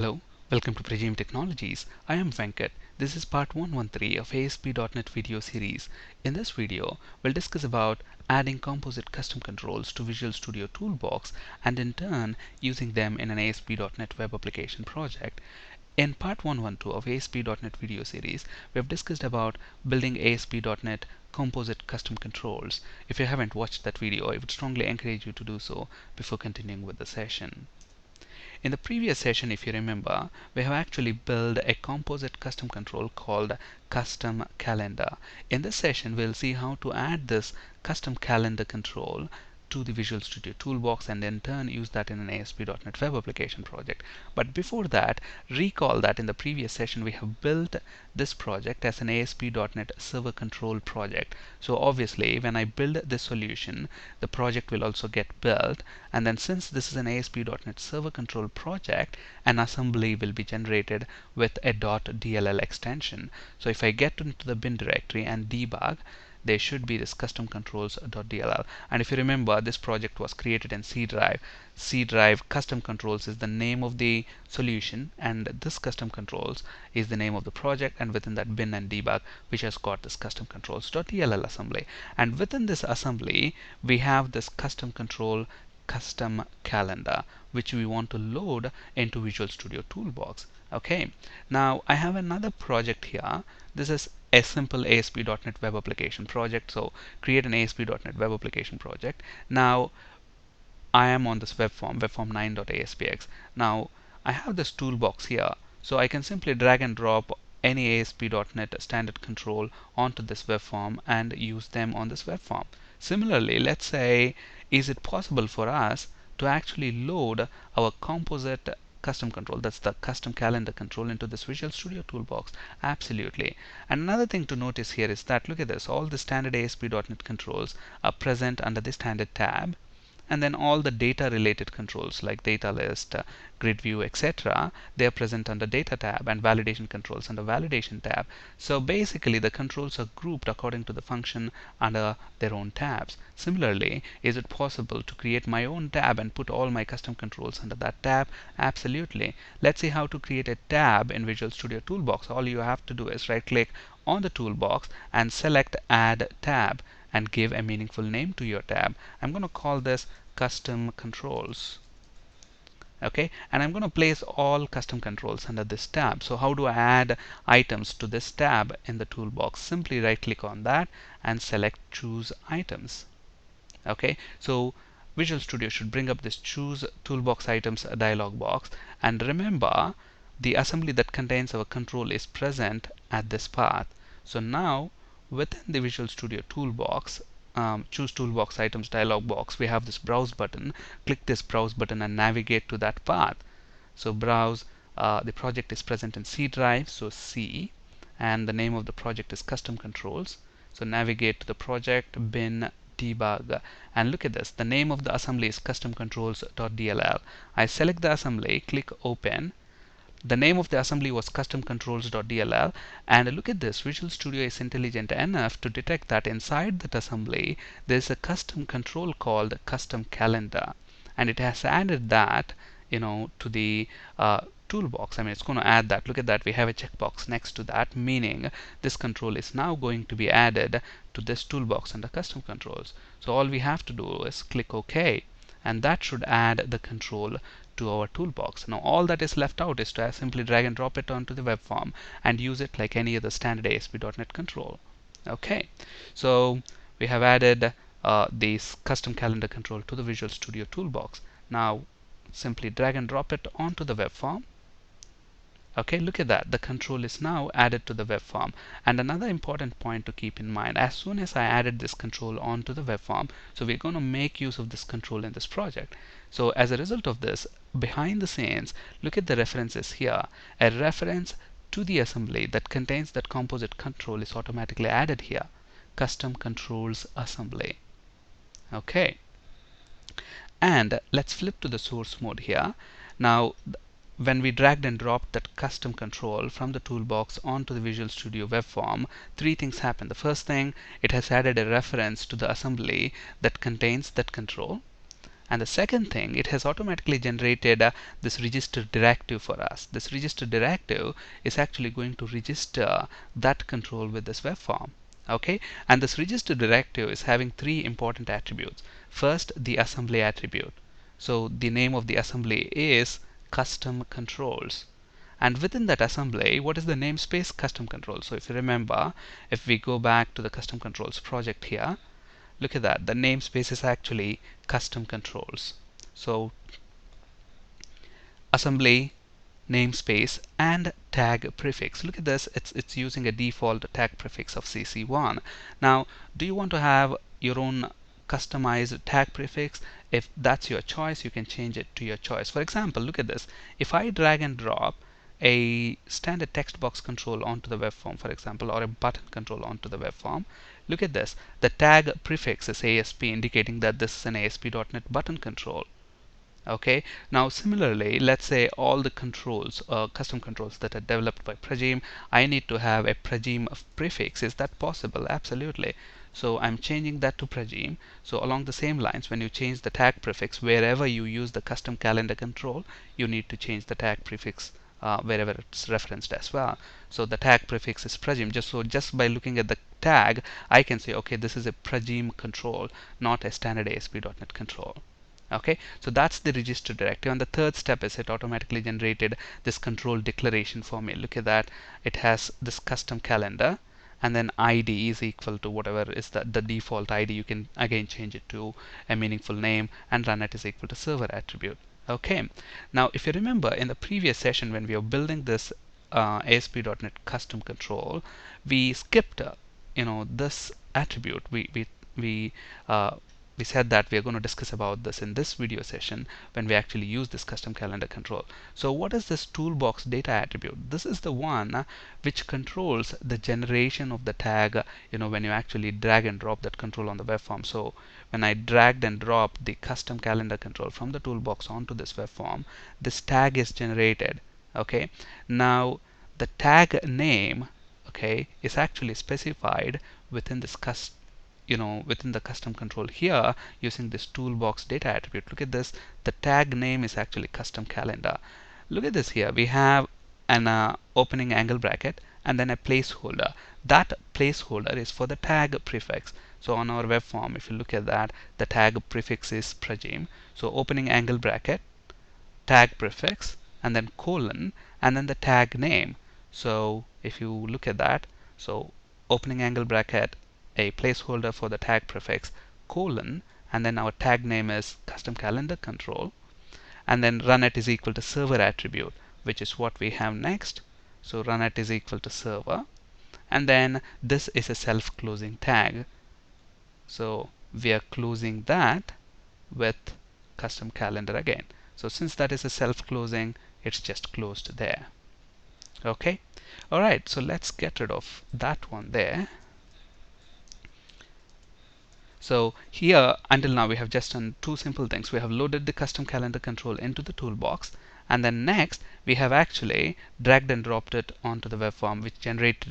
Hello, welcome to Prajim Technologies. I am Venkat. This is part 113 of ASP.NET video series. In this video, we'll discuss about adding composite custom controls to Visual Studio Toolbox and in turn using them in an ASP.NET web application project. In part 112 of ASP.NET video series, we have discussed about building ASP.NET composite custom controls. If you haven't watched that video, I would strongly encourage you to do so before continuing with the session. In the previous session, if you remember, we have actually built a composite custom control called custom calendar. In this session, we'll see how to add this custom calendar control to the Visual Studio Toolbox and in turn use that in an ASP.NET web application project. But before that, recall that in the previous session we have built this project as an ASP.NET server control project. So obviously when I build this solution, the project will also get built, and then since this is an ASP.NET server control project, an assembly will be generated with a .dll extension. So if I get into the bin directory and debug, there should be this custom controls.dll. And if you remember, this project was created in C drive. C drive custom controls is the name of the solution, and this custom controls is the name of the project, and within that bin and debug, which has got this custom controls.dll assembly. And within this assembly, we have this custom control custom calendar, which we want to load into Visual Studio Toolbox. Okay, now I have another project here. This is a simple ASP.NET web application project. So create an ASP.NET web application project. Now I am on this web form 9.aspx. Now I have this toolbox here, so I can simply drag and drop any ASP.NET standard control onto this web form and use them on this web form. Similarly, let's say, is it possible for us to actually load our composite custom control, that's the custom calendar control, into this Visual Studio Toolbox? Absolutely. And another thing to notice here is that, look at this, all the standard ASP.NET controls are present under the standard tab, and then all the data related controls like data list, grid view, etc., they are present under data tab, and validation controls under validation tab. So basically the controls are grouped according to the function under their own tabs. Similarly, is it possible to create my own tab and put all my custom controls under that tab? Absolutely. Let's see how to create a tab in Visual Studio Toolbox. All you have to do is right click on the toolbox and select add tab and give a meaningful name to your tab. I'm going to call this custom controls. Okay, and I'm going to place all custom controls under this tab. So how do I add items to this tab in the toolbox? Simply right click on that and select choose items. Okay, so Visual Studio should bring up this choose toolbox items dialog box, and remember the assembly that contains our control is present at this path. So now within the Visual Studio Toolbox, choose toolbox items dialog box, we have this browse button. Click this browse button and navigate to that path. So browse, the project is present in C drive, so C, and the name of the project is custom controls. So navigate to the project, bin, debug, and look at this, the name of the assembly is custom controls.dll. I select the assembly, click open. The name of the assembly was custom controls.dll, and look at this, Visual Studio is intelligent enough to detect that inside that assembly there is a custom control called custom calendar, and it has added that to the toolbox. I mean, it's going to add that. Look at that, we have a checkbox next to that, meaning this control is now going to be added to this toolbox under custom controls. So all we have to do is click OK, and that should add the control to our toolbox. Now all that is left out is to simply drag and drop it onto the web form and use it like any other standard ASP.NET control. Okay, so we have added this custom calendar control to the Visual Studio Toolbox. Now simply drag and drop it onto the web form. Okay, look at that, the control is now added to the web form. And another important point to keep in mind, as soon as I added this control onto the web form, so we're going to make use of this control in this project. So as a result of this, behind the scenes, look at the references here. A reference to the assembly that contains that composite control is automatically added here, custom controls assembly. Okay, and let's flip to the source mode here. Now when we dragged and dropped that custom control from the toolbox onto the Visual Studio web form, three things happen. The first thing, it has added a reference to the assembly that contains that control. And the second thing, it has automatically generated this register directive for us. This register directive is actually going to register that control with this web form. Okay, and this register directive is having three important attributes. First, the assembly attribute. So the name of the assembly is custom controls. And within that assembly, what is the namespace? Custom controls. So if you remember, if we go back to the custom controls project here, look at that. The namespace is actually custom controls. So assembly, namespace, and tag prefix. Look at this. It's using a default tag prefix of CC1. Now, do you want to have your own customized tag prefix? If that's your choice, you can change it to your choice. For example, look at this. If I drag and drop a standard text box control onto the web form, for example, or a button control onto the web form, look at this. The tag prefix is ASP, indicating that this is an ASP.NET button control. Okay, now similarly, let's say all the controls, custom controls that are developed by Prajim, I need to have a Prajim prefix. Is that possible? Absolutely. So I'm changing that to Prajim. So along the same lines, when you change the tag prefix, wherever you use the custom calendar control, you need to change the tag prefix wherever it's referenced as well. So the tag prefix is Prajim. Just by looking at the tag, I can say, okay, this is a Prajim control, not a standard ASP.NET control. Okay, so that's the register directive. And the third step is it automatically generated this control declaration for me. Look at that. It has this custom calendar, and then ID is equal to whatever is the default ID. You can again change it to a meaningful name, and run it is equal to server attribute. Okay, now if you remember in the previous session when we were building this ASP.NET custom control, we skipped this attribute. We said that we are going to discuss about this in this video session when we actually use this custom calendar control. So what is this toolbox data attribute? This is the one which controls the generation of the tag, when you actually drag and drop that control on the web form. So when I dragged and dropped the custom calendar control from the toolbox onto this web form, this tag is generated. Okay, now the tag name, okay, is actually specified within this within the custom control here using this toolbox data attribute. Look at this. The tag name is actually custom calendar. Look at this here. We have an opening angle bracket and then a placeholder. That placeholder is for the tag prefix. So on our web form, if you look at that, the tag prefix is Prajim. So opening angle bracket, tag prefix, and then colon, and then the tag name. So if you look at that, so opening angle bracket, a placeholder for the tag prefix, colon, and then our tag name is custom calendar control, and then runit is equal to server attribute, which is what we have next. So runit is equal to server, and then this is a self-closing tag. So we are closing that with custom calendar again. So since that is a self-closing, it's just closed there. Okay, all right, so let's get rid of that one there. So here until now we have just done two simple things. We have loaded the custom calendar control into the toolbox, and then next we have actually dragged and dropped it onto the web form, which generated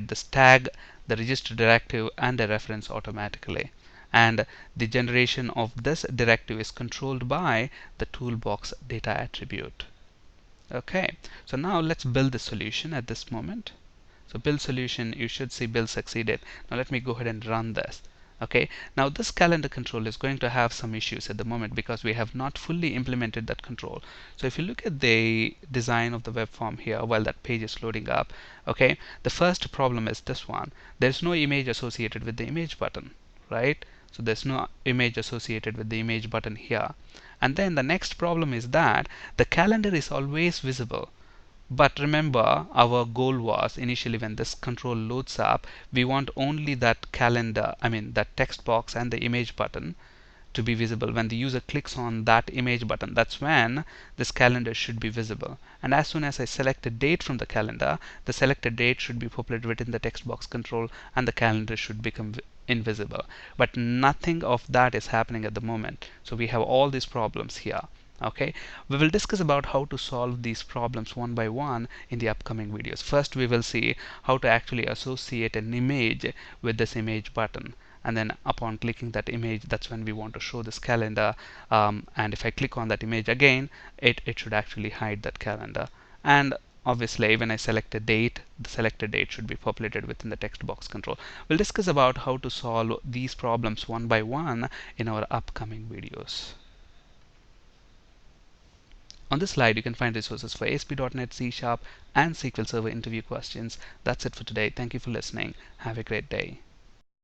this tag, the register directive, and a reference automatically. And the generation of this directive is controlled by the toolbox data attribute. Okay, so now let's build the solution at this moment. So build solution, you should see build succeeded. Now let me go ahead and run this. Okay, now this calendar control is going to have some issues at the moment because we have not fully implemented that control. So if you look at the design of the web form here while that page is loading up, okay, the first problem is this one. There's no image associated with the image button, right? So there's no image associated with the image button here. And then the next problem is that the calendar is always visible. But remember, our goal was initially when this control loads up, we want only that calendar, that text box and the image button to be visible. When the user clicks on that image button, that's when this calendar should be visible. And as soon as I select a date from the calendar, the selected date should be populated within the text box control and the calendar should become invisible. But nothing of that is happening at the moment. So we have all these problems here. Okay, we will discuss about how to solve these problems one by one in the upcoming videos. First we will see how to actually associate an image with this image button, and then upon clicking that image, that's when we want to show this calendar. And if I click on that image again, it should actually hide that calendar. And obviously, when I select a date, the selected date should be populated within the text box control. We'll discuss about how to solve these problems one by one in our upcoming videos. On this slide, you can find resources for ASP.NET, C#, and SQL Server interview questions. That's it for today. Thank you for listening. Have a great day.